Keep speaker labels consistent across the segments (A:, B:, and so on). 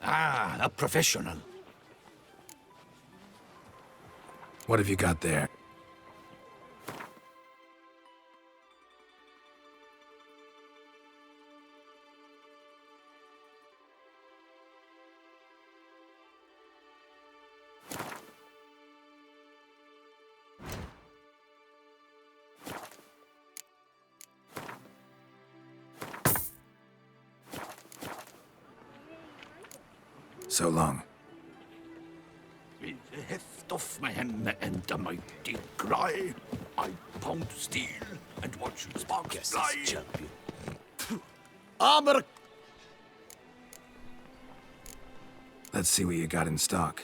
A: Ah, a professional.
B: What have you got there? So long.
A: With the heft of my hand and a mighty cry, I pound steel and watch sparks fly. Armor!
B: Let's see what you got in stock.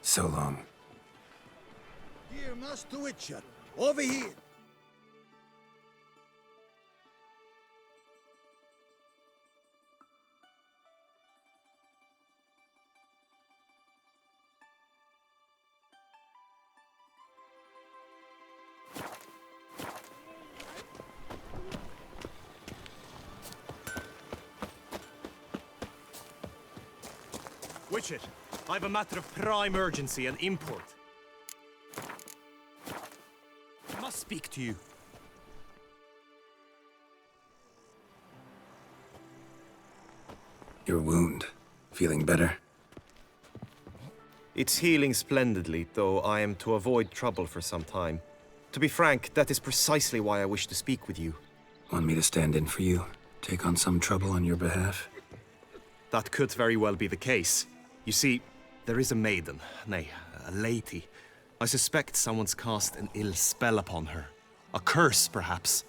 B: So long.
C: Dear Master Witcher, over here.
D: Witcher, I have a matter of prime urgency and import. I must speak to you.
B: Your wound. Feeling better?
D: It's healing splendidly, though I am to avoid trouble for some time. To be frank, that is precisely why I wish to speak with you.
B: Want me to stand in for you? Take on some trouble on your behalf?
D: That could very well be the case. You see, there is a maiden, nay, a lady. I suspect someone's cast an ill spell upon her. A curse, perhaps.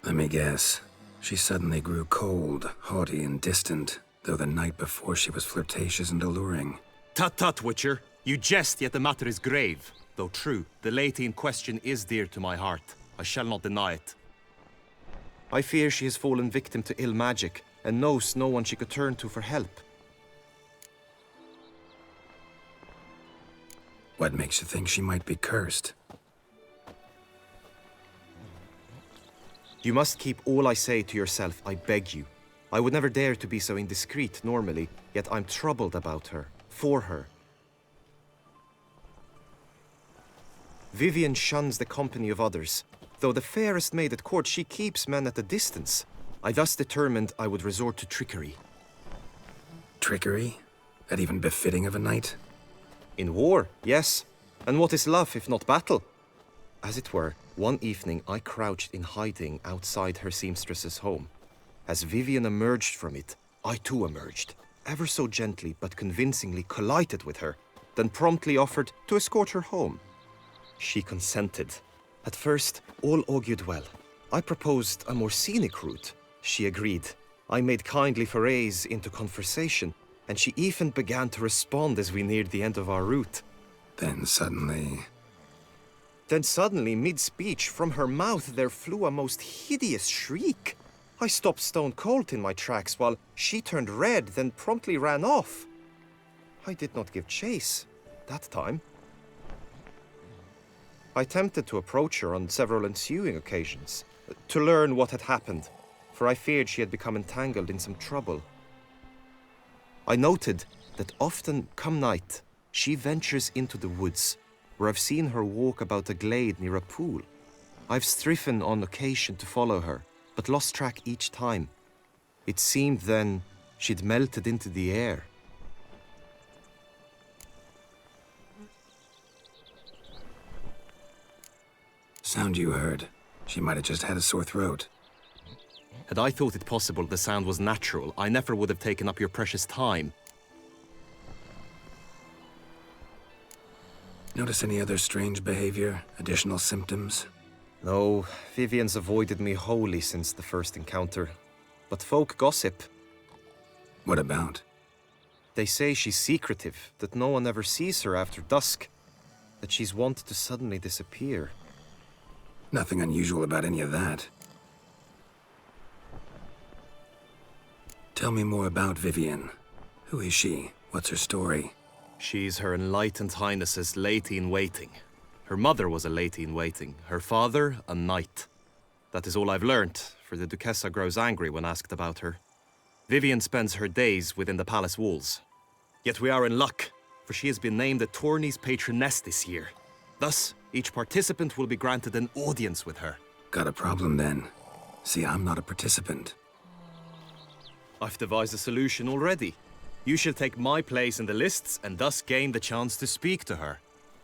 B: Let me guess. She suddenly grew cold, haughty, and distant, though the night before she was flirtatious and alluring.
D: Tut tut, Witcher. You jest, yet the matter is grave. Though true, the lady in question is dear to my heart. I shall not deny it. I fear she has fallen victim to ill magic, and knows no one she could turn to for help.
B: What makes you think she might be cursed?
D: You must keep all I say to yourself, I beg you. I would never dare to be so indiscreet normally, yet I'm troubled about her, for her. Vivian shuns the company of others. Though the fairest maid at court, she keeps men at a distance. I thus determined I would resort to trickery.
B: Trickery? That even befitting of a knight?
D: In war, yes. And what is love if not battle? As it were, one evening I crouched in hiding outside her seamstress's home. As Vivian emerged from it, I too emerged, ever so gently but convincingly collided with her, then promptly offered to escort her home. She consented. At first, all augured well. I proposed a more scenic route. She agreed. I made kindly forays into conversation, and she even began to respond as we neared the end of our route.
B: Then suddenly,
D: mid-speech, from her mouth there flew a most hideous shriek. I stopped stone cold in my tracks while she turned red, then promptly ran off. I did not give chase that time. I attempted to approach her on several ensuing occasions, to learn what had happened, for I feared she had become entangled in some trouble. I noted that often, come night, she ventures into the woods, where I've seen her walk about a glade near a pool. I've striven on occasion to follow her, but lost track each time. It seemed then She'd melted into the air.
B: Sound you heard. She might have just had a sore throat.
D: Had I thought it possible the sound was natural, I never would have taken up your precious time.
B: Notice any other strange behavior? Additional symptoms?
D: No, Vivian's avoided me wholly since the first encounter. But folk gossip.
B: What about?
D: They say she's secretive, that no one ever sees her after dusk, that she's wont to suddenly disappear.
B: Nothing unusual about any of that. Tell me more about Vivian. Who is she? What's her story?
D: She's Her Enlightened Highness's lady-in-waiting. Her mother was a lady-in-waiting, her father a knight. That is all I've learnt, for the Duchessa grows angry when asked about her. Vivian spends her days within the palace walls. Yet we are in luck, for she has been named the tourney's patroness this year. Thus, each participant will be granted an audience with her.
B: Got a problem then. See, I'm not a participant.
D: I've devised a solution already. You shall take my place in the lists and thus gain the chance to speak to her.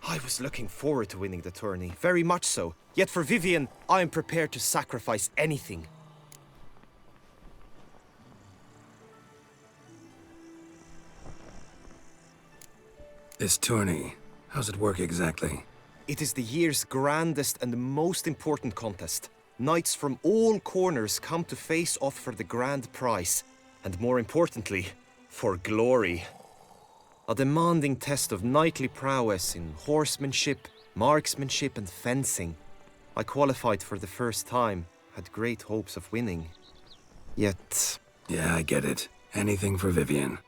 D: I was looking forward to winning the tourney, very much so. Yet for Vivian, I am prepared to sacrifice anything.
B: This tourney, how's it work exactly?
D: It is the year's grandest and most important contest. Knights from all corners come to face off for the grand prize. And more importantly, for glory. A demanding test of knightly prowess in horsemanship, marksmanship and fencing. I qualified for the first time, had great hopes of winning. Yet...
B: Yeah, I get it. Anything for Vivian.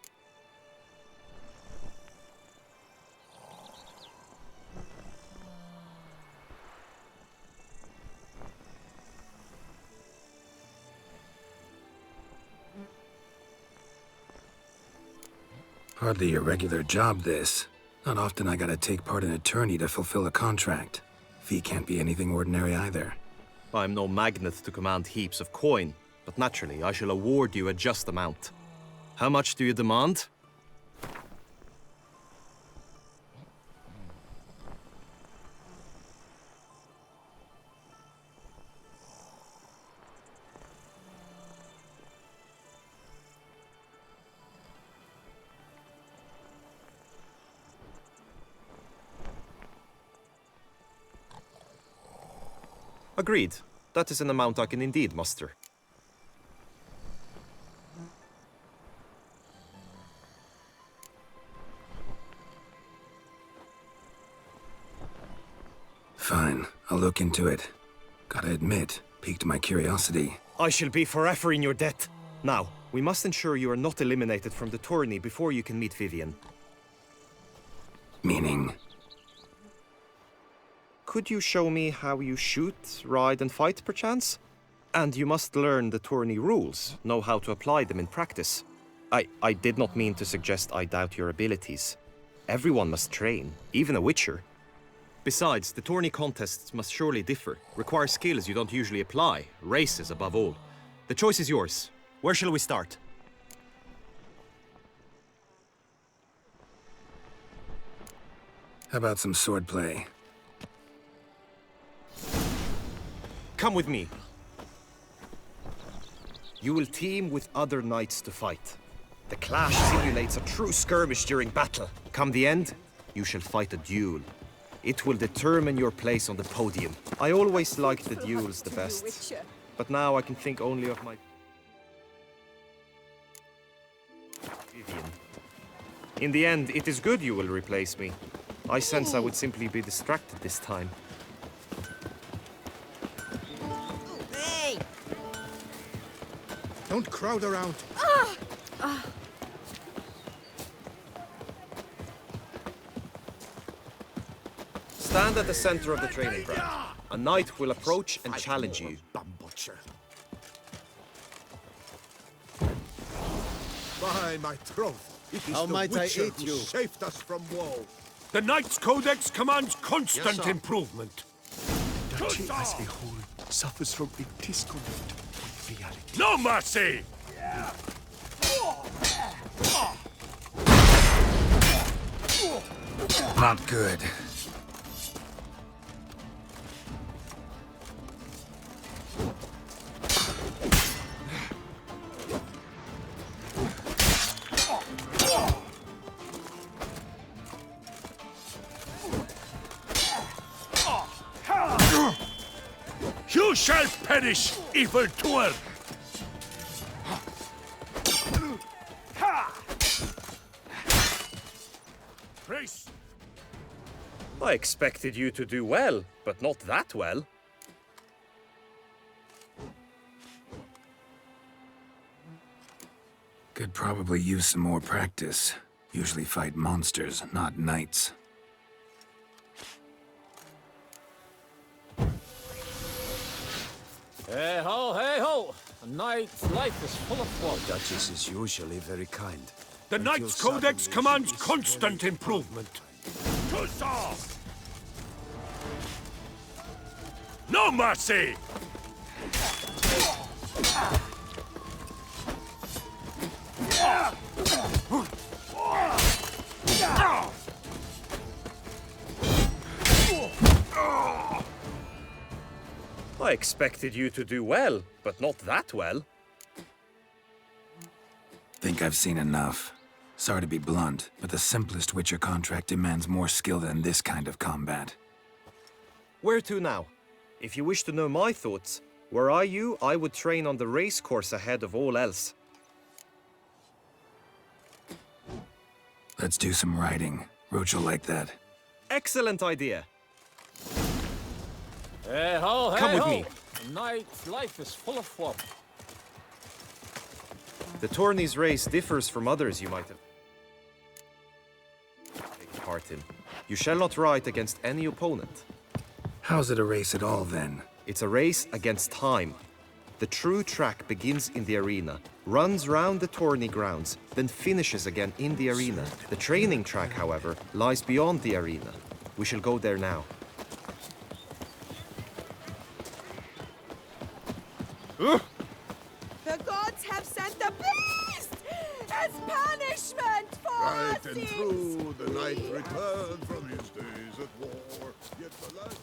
B: Hardly your regular job, this. Not often I gotta take part in a tourney to fulfill a contract. Fee can't be anything ordinary either.
D: I'm no magnet to command heaps of coin, but naturally I shall award you a just amount. How much do you demand? Agreed. That is an amount I can indeed muster.
B: Fine, I'll look into it. Gotta admit, piqued my curiosity.
D: I shall be forever in your debt. Now, we must ensure you are not eliminated from the tourney before you can meet Vivian.
B: Meaning?
D: Could you show me how you shoot, ride and fight, perchance? And you must learn the tourney rules, know how to apply them in practice. I did not mean to suggest I doubt your abilities. Everyone must train, even a witcher. Besides, the tourney contests must surely differ, require skills you don't usually apply, races above all. The choice is yours. Where shall we start?
B: How about some swordplay?
D: Come with me. You will team with other knights to fight. The clash simulates a true skirmish during battle. Come the end, you shall fight a duel. It will determine your place on the podium. I always liked the duels the best, but now I can think only of my... Vivian. In the end, it is good you will replace me. I sense I would simply be distracted this time.
C: Hey! Don't crowd around.
D: Stand at the center of the training ground. A knight will approach and challenge you.
C: By my troth, it is
E: How
C: the
E: might I
C: Witcher
E: aid
C: who
E: you?
C: saved us from woe.
A: The Knight's Codex commands constant improvement.
E: Duchy as a whole suffers from a disconnect with reality.
A: No mercy!
B: Not good.
A: You shall perish, evildoer! Praise.
D: I expected you to do well, but not that well.
B: Could probably use some more practice. Usually fight monsters, not knights.
F: Hey ho, hey ho! A knight's life is full of flaws.
E: Duchess is usually very kind.
A: The
E: Until
A: Knight's Codex
E: suddenly
A: commands
E: she is
A: constant
E: very
A: improvement. Huzzah! No mercy!
D: I expected you to do well, but not that well.
B: Think I've seen enough. Sorry to be blunt, but the simplest Witcher contract demands more skill than this kind of combat.
D: Where to now? If you wish to know my thoughts, were I you, I would train on the race course ahead of all else.
B: Let's do some riding. Roach will like that.
D: Excellent idea.
F: Hey ho, hey
D: Come with
F: ho!
D: me.
F: A knight's life is full of flaws.
D: The tourney's race differs from others you might have taken part in. You shall not ride against any opponent.
B: How's it a race at all, then?
D: It's a race against time. The true track begins in the arena, runs round the tourney grounds, then finishes again in the arena. The training track, however, lies beyond the arena. We shall go there now.
G: The gods have sent the beast as punishment for our
C: Right and
G: sins.
C: true, the knight returned from his days at war. Yet the last...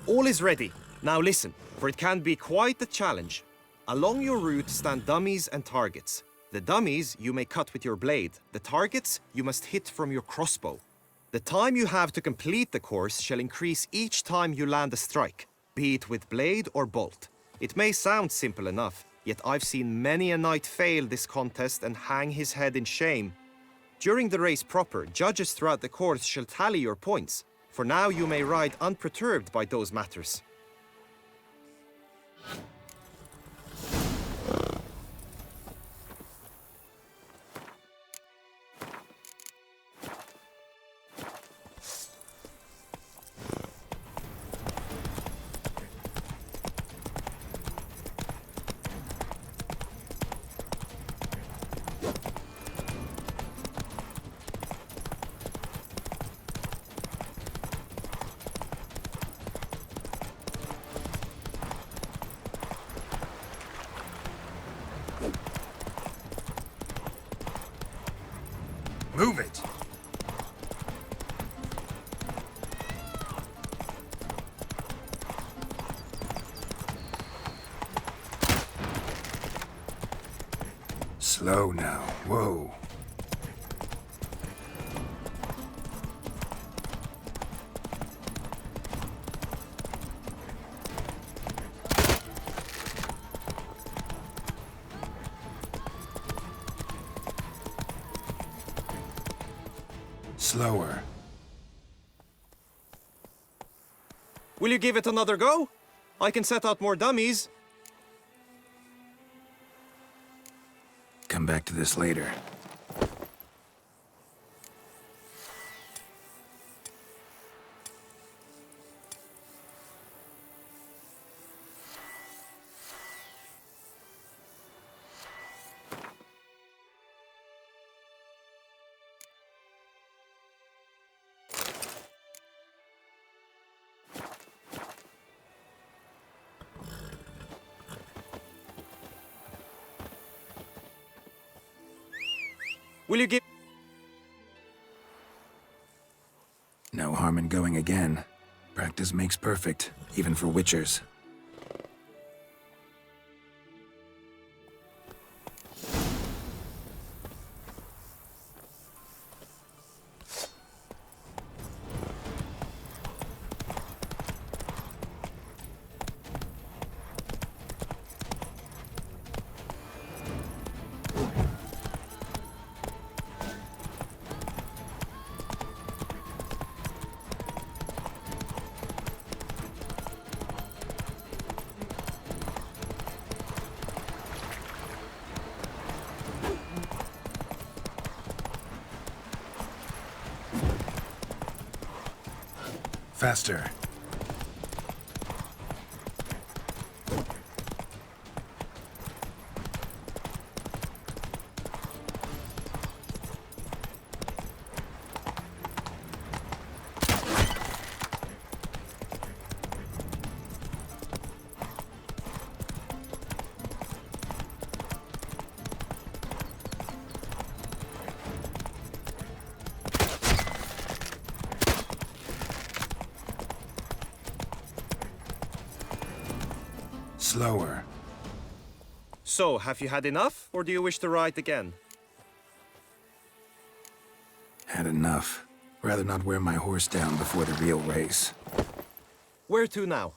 D: All is ready. Now listen, for it can be quite the challenge. Along your route stand dummies and targets. The dummies you may cut with your blade. The targets you must hit from your crossbow. The time you have to complete the course shall increase each time you land a strike, be it with blade or bolt. It may sound simple enough, yet I've seen many a knight fail this contest and hang his head in shame. During the race proper, judges throughout the course shall tally your points. For now you may ride unperturbed by those matters.
B: Move it! Slow now. Whoa. Slower.
D: Will you give it another go? I can set out more dummies.
B: Come back to this later.
D: Will you give...
B: No harm in going again. Practice makes perfect, even for witchers. Faster. Slower.
D: So, have you had enough, or do you wish to ride again?
B: Had enough. Rather not wear my horse down before the real race.
D: Where to now?